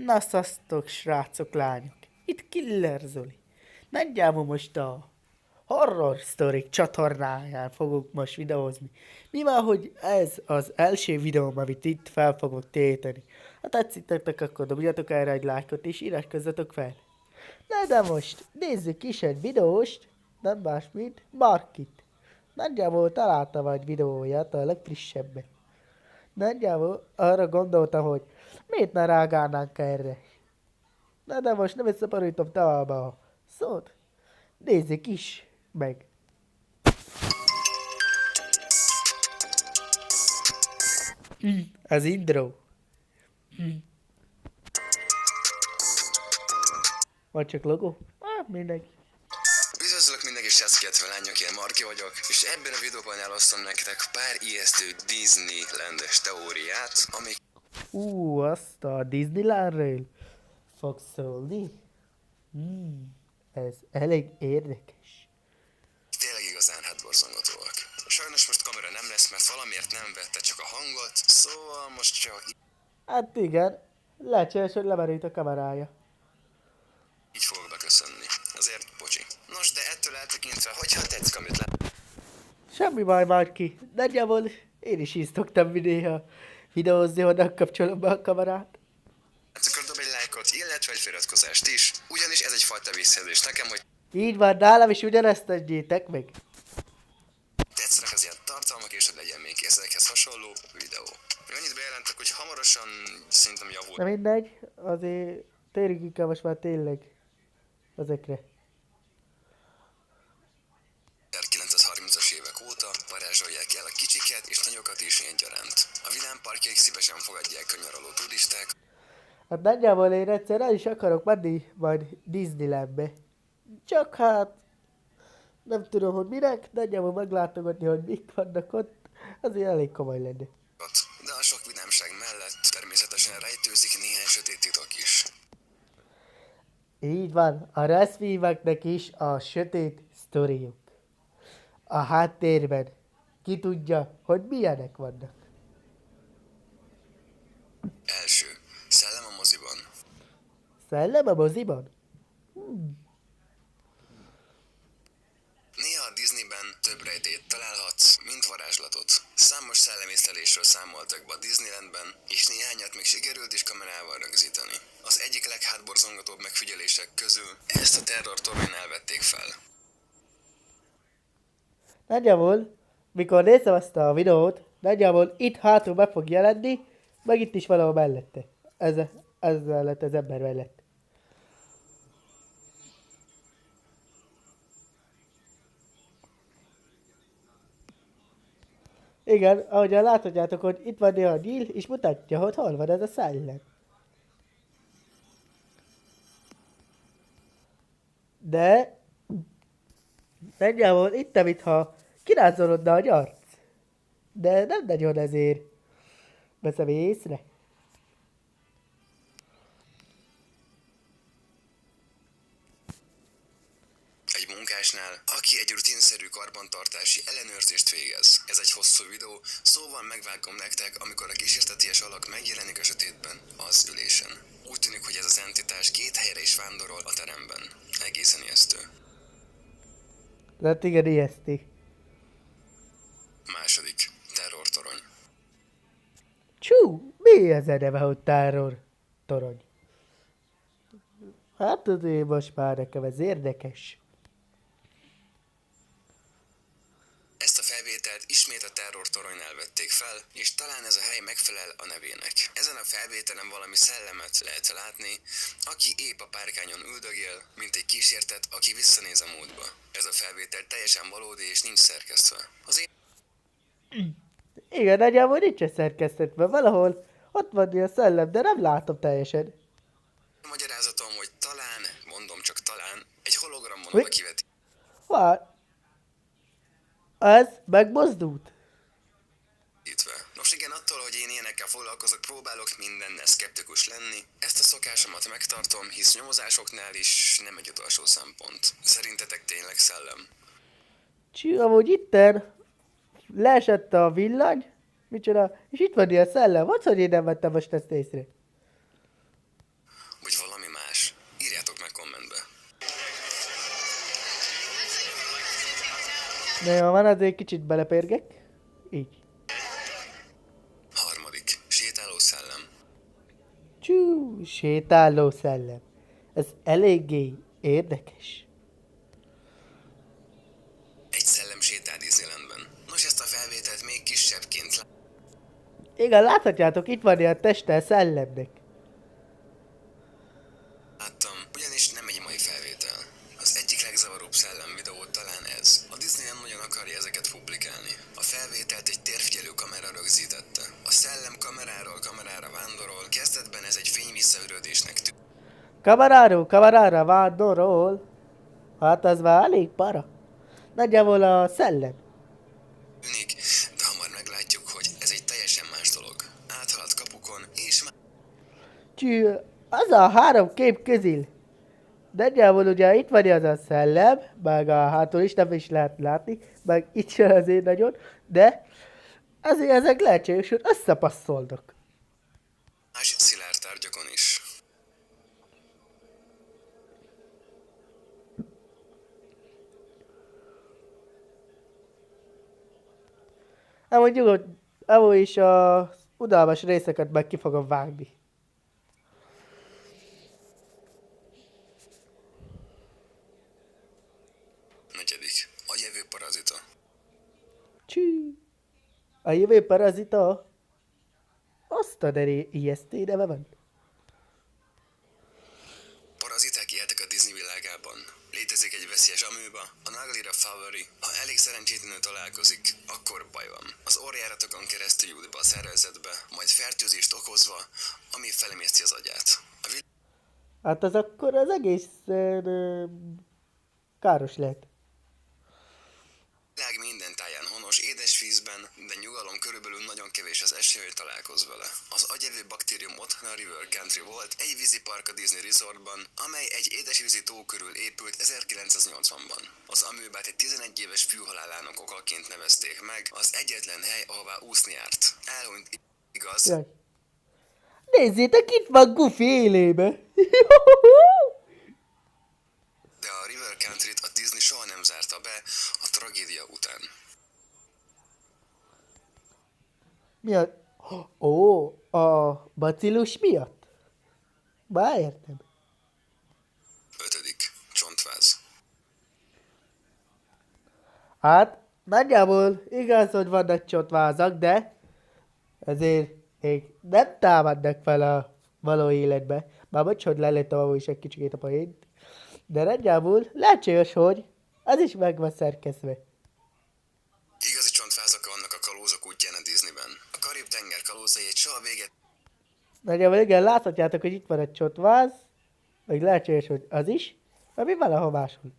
Na szasztok, srácok, lányok! Itt Killer Zoli. Nagyjából most a Horror Story csatornáján fogok most videózni. Mivel, hogy ez az első videóm, amit itt fel fogok téteni. Ha tetszik akkor dobjatok erre egy lájkot és iratkozzatok fel. Na de most nézzük is egy videóst, nem más, mint Markit. Nagyjából találtam egy videóját, a legfrissebben. Nagyjából arra gondoltam, hogy miért ne reagálnánk erre. Na de most nem összeparítom tovább a szót. Nézzük is meg. Az intro. Vagy csak logó? Mindegy. Üdvözlök mindenki, srácok, illetve lányok, én Marki vagyok, és ebben a videóban elosztom nektek pár ijesztő Disneyland-es teóriát, amik Azt a Disneylandről fog szólni? Ez elég érdekes. tényleg igazán hátborzongatóak. Sajnos most kamera nem lesz, mert valamiért nem vette csak a hangot, szóval most csak Hát igen, lehetséges, hogy lemerült a kamerája. így fogok beköszönni. Azért bocsi. Nos, de ettől eltekintve, hogyha tetszik, amit Semmi baj, Márki. Nagyjából én is így szoktam néha videózni, honnan kapcsolom be a kamerát. akkor dob egy lájkot, illetve egy feliratkozást is, ugyanis ez egyfajta visszajelzés nekem, hogy Így van, nálam is ugyanezt tegyétek meg. tetszenek az ilyen tartalmak, és hogy legyen még ezekhez hasonló videó. Annyit bejelentek, hogy hamarosan szerintem javul. Na mindegy, azért térjünk inkább most már tényleg ezekre. 1930-as évek óta varázsolják el a kicsiket és nagyokat is egyaránt. A vidámparkjaik szívesen fogadják a nyaraló turisták, Hát nagyjából én egyszer el is akarok menni majd Disneylandbe. Csak hát nem tudom, hogy minek, nagyjából meglátogatni, hogy mik vannak ott, azért elég komoly lenne. de a sok vidámság mellett természetesen rejtőzik néhány sötét titok is. Így van, a reszvíveknek is a sötét sztoriuk. A háttérben ki tudja, hogy milyenek vannak. Első. Szellem a moziban. Szellem a moziban? Néha a Disneyben több rejtét találhatsz, mint varázslatot. Számos szellemészlelésről számoltak be a Disneylandben, és néhányat még sikerült is kamerával rögzíteni. Az egyik leghátborzongatóbb megfigyelések közül ezt a terror tornyon elvették fel. Nagyjából, mikor nézem azt a videót, nagyjából itt hátul meg fog jelenni, meg itt is valahol mellette. Ez mellett, az ember mellett. Igen, ahogyan láthatjátok, hogy itt van néha a nyíl, és mutatja, hogy hol van ez a szellem. De nagyjából itt, mintha kirázolódna a nyarc. De nem nagyon ezért veszem észre. Egy munkásnál, aki egy rutinszerű karbantartási ellenőrzést végez. Ez egy hosszú videó, szóval megvágom nektek, amikor a kísérteties alak megjelenik a sötétben, az ülésen. Úgy tűnik, hogy ez az entitás két helyre is vándorol a teremben. Egészen ijesztő. Hát igen, ijeszti. Második. Terrortorony. Csú, mi ez a neve, hogy terror torony? Hát azért most már nekem ez érdekes. Ezt a felvételt ismét a terrortoronynál vették fel, és talán ez a hely megfelel a nevének. Ezen a felvételen valami szellemet lehet látni, aki épp a párkányon üldögél, mint egy kísértet, aki visszanéz a múltba. Ez a felvétel teljesen valódi és nincs szerkesztve. Az én Igen, nagyjából nincs szerkesztetve, valahol ott van a szellem, de nem látom teljesen. magyarázatom, hogy talán, mondom csak talán, egy hologramon Hogy? a kivetítve. Vár. Ez megmozdult. Nos igen, attól, hogy én ilyenekkel foglalkozok, próbálok mindennel szkeptikus lenni. Ezt a szokásomat megtartom, hisz nyomozásoknál is nem egy utolsó szempont. Szerintetek tényleg szellem? Csú, amúgy itten leesett a villany, micsoda, és itt van ilyen szellem. Hogy én nem vettem most ezt észre? De jó van, azért kicsit belepérgek. Így. Harmadik. Sétáló szellem. Csú, sétáló szellem. Ez eléggé érdekes. Egy szellem sétál Disneylandben. Nos, ezt a felvételt még kisebbként Igen, láthatjátok, itt van ilyen teste szellemnek. láttam, ugyanis nem egy mai felvétel. Az egyik legzavaróbb szellem videó talán ez. A Disney nem nagyon akarja ezeket publikálni. A felvételt egy térfigyelő kamera rögzítette. A szellem kameráról kamerára vándorol, kezdetben ez egy fényvisszaürődésnek tűnt. Kamerára vándorol. Hát ez már elég para. Nagyjából a szellem. Tűnik, de hamar meglátjuk, hogy ez egy teljesen más dolog. Áthalad kapukon, és már Csű, az a 3 kép közül. Nagyjából ugye itt van az a szellem, meg a hátul is nem is lehet látni, meg itt sem azért nagyon, de azért ezek lehetséges, hogy összepasszolnak. más szilárd tárgyakon is. Amúgy nyugodt, amúgy is a udalmas részeket meg ki fogom vágni. Negyedik. A jövő parazita. Csű. A jövő parazita. Azt a deré ijesztő neve van. Paraziták éltek a Disney világában. Létezik egy veszélyes amőba, a Naglira favori. Ha elég szerencsétlenül találkozik, akkor baj van. Az orrjáratokon keresztül jut be a szervezetbe, majd fertőzést okozva, ami felemészti az agyát. A Hát az akkor az egészen káros lehet. világ minden táján honos édesvízben, de nyugalom körülbelül nagyon kevés az esély, hogy találkozz vele. Az agyevő baktérium otthona River Country volt, egy vízipark a Disney Resortban, amely egy édesvízi tó körül épült 1980-ban. Az amőbát egy 11 éves fűhalálának okaként nevezték meg, az egyetlen hely, ahová úszni járt. Elhunyt, igaz? Jaj. Nézzétek, itt van Goofy élébe. De a River Countryt a Disney soha nem zárta be a tragédia után. Mi a... Ó, a bacillus miatt? Már értem. Ötödik. Csontváz. Hát, nagyjából igaz, hogy vannak csontvázak, de ezért még nem támadnak fel a való életbe. Már bocs, hogy lelőttem amúgy is egy kicsikét a poént. De nagyjából lehetséges, hogy az is meg van szerkesztve. Igazi csontvázak vannak a kalózok útján a Disneyben. A Karib-tenger kalózai egy soha véget Nagyjából igen, láthatjátok, hogy itt van egy csontváz, meg lehetséges, hogy az is, ami valahol máshol.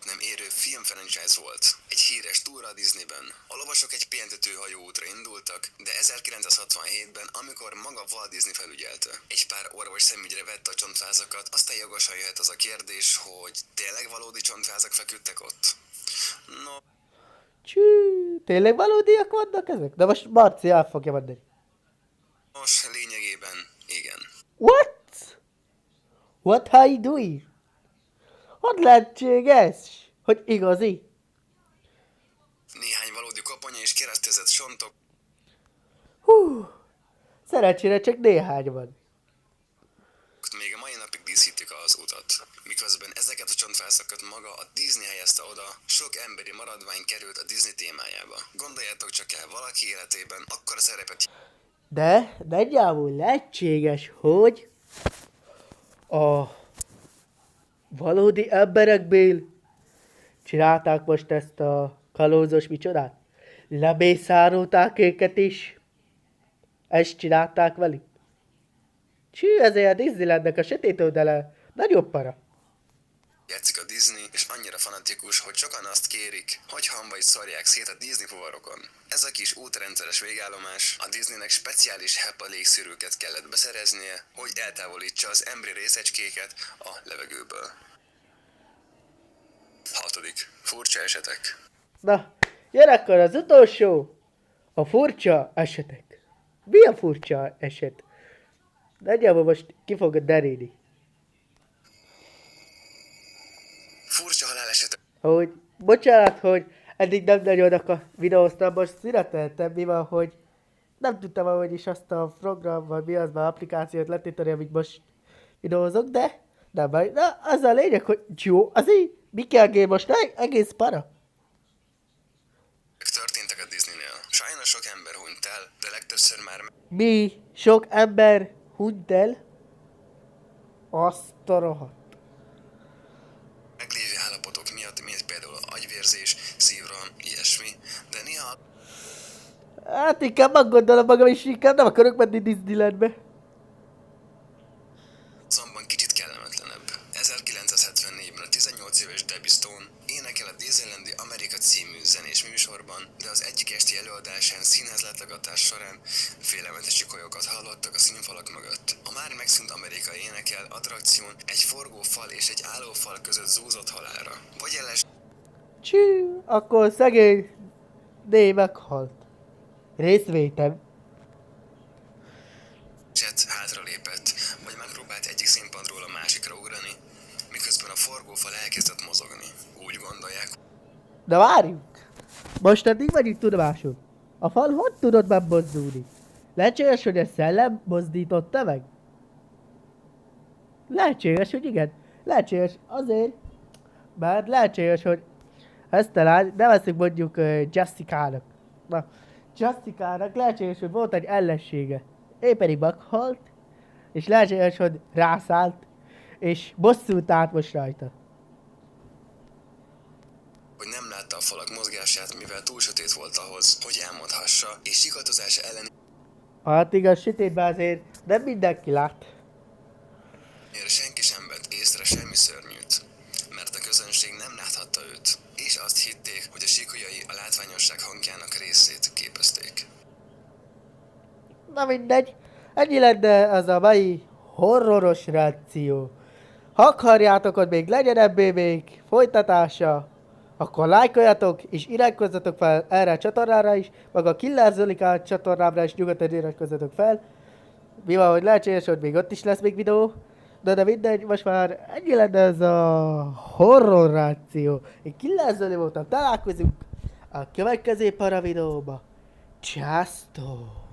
nem érő film franchise volt. Egy híres túra a Disneyben. A lovasok egy pihentető hajóútra indultak, de 1967-ben, amikor maga Walt Disney felügyelte. Egy pár orvos szemügyre vette a csontvázakat, aztán jogosan jöhet az a kérdés, hogy tényleg valódi csontvázak feküdtek ott? No, Csű, tényleg valódiak vannak ezek? De most Marci el fogja mondani. nos, lényegében igen. What? What are you doing? Hogy lehetséges, hogy igazi? Néhány valódi koponya és keresztezett sontok Hú, szerencsére csak néhány van. még a mai napig díszítik az utat. Miközben ezeket a csontvázakat maga a Disney helyezte oda, sok emberi maradvány került a Disney témájába. Gondoljátok csak el, valaki életében akkora szerepet De nagyjából lehetséges, hogy a valódi emberekből csinálták most ezt a kalózos micsodát? Lemészárolták őket is. Ezt csinálták velük. Csű, ezért a Disneylandnek a sötét oldala nagyobb para. játszik a Disney, és annyira fanatikus, hogy sokan azt kérik, hogy hamba is szarják szét a Disney fuvarokon. Ez a kis útrendszeres végállomás a Disneynek speciális HEPA légszűrőket kellett beszereznie, hogy eltávolítsa az emberi részecskéket a levegőből. Hatodik. Furcsa esetek. Na, jön akkor az utolsó. A furcsa esetek. Mi a furcsa eset? Nagyjából most ki fogod derélni. Furcsa halálesetek. Ahogy Bocsánat, hogy eddig nem nagyon videóztam, most születeltem, mi van, hogy nem tudtam ahogy is azt a program, vagy mi az már applikációt letéteni, amit most videózok, de nem baj. Na, az a lényeg, hogy jó, azért mi kell gé most, egész para. Történtek a Disneynél. Sajnos sok ember hunyt el, de legtöbbször már Mi sok ember hunyt el, azt a rohadt. meglévő állapotok miatt, mint például agyvérzés, szívroham, ilyesmi, de néha Hát inkább meggondolom magam, és inkább nem akarok menni Disneylandbe. azonban kicsit kellemetlenebb. 1974-ben a 18 éves Debbie Stone énekel a Disneylandi Amerika című zenés műsorban, de az egyik esti előadásán színházlátogatás során félelmetes sikolyokat hallottak a színfalak mögött. A már megszűnt amerikai énekel attrakción egy forgó fal és egy álló fal között zúzott halálra. Vagy Csű, akkor szegény Né meghalt. Részvétem. Jet hátralépett, vagy megpróbált egyik színpadról a másikra ugrani, miközben a forgófal elkezdett mozogni. Úgy gondolják, De várjunk! Most eddig vagyunk tudomásul. A fal hogy tudod megmozdulni? Lehetséges, hogy a szellem mozdította meg? Lehetséges, hogy igen. Lehetséges azért, mert lehetséges, hogy ezt a lány nevezzük mondjuk Jessica-nak. Na, Jessica-nak lehetséges, hogy volt egy ellensége. Ő pedig meghalt, és lehetséges, hogy rászállt, és bosszút állt most rajta. hogy nem látta a falak mozgását, mivel túl sötét volt ahhoz, hogy elmondhassa, és sikatozása ellenére Hát igaz, sötétben azért nem mindenki lát. senki sem vett észre semmi szörnyűt, mert a közönség nem láthatta őt, és azt hitték, hogy a sikolyai a látványosság hangjának részét képezték. Na mindegy, ennyi lenne az a mai horroros reakció. Ha akarjátok, hogy még legyen ebből még folytatása, akkor lájkoljatok és iratkozzatok fel erre a csatornára is, meg a Killer Zolikát csatornámra is nyugodtan iratkozzatok fel. Mi van, hogy lehetséges, hogy még ott is lesz még videó, de mindegy, most már ennyi lenne ez a horror reakció. Én Killer Zoli voltam, találkozunk a következő para videóba. Császtok!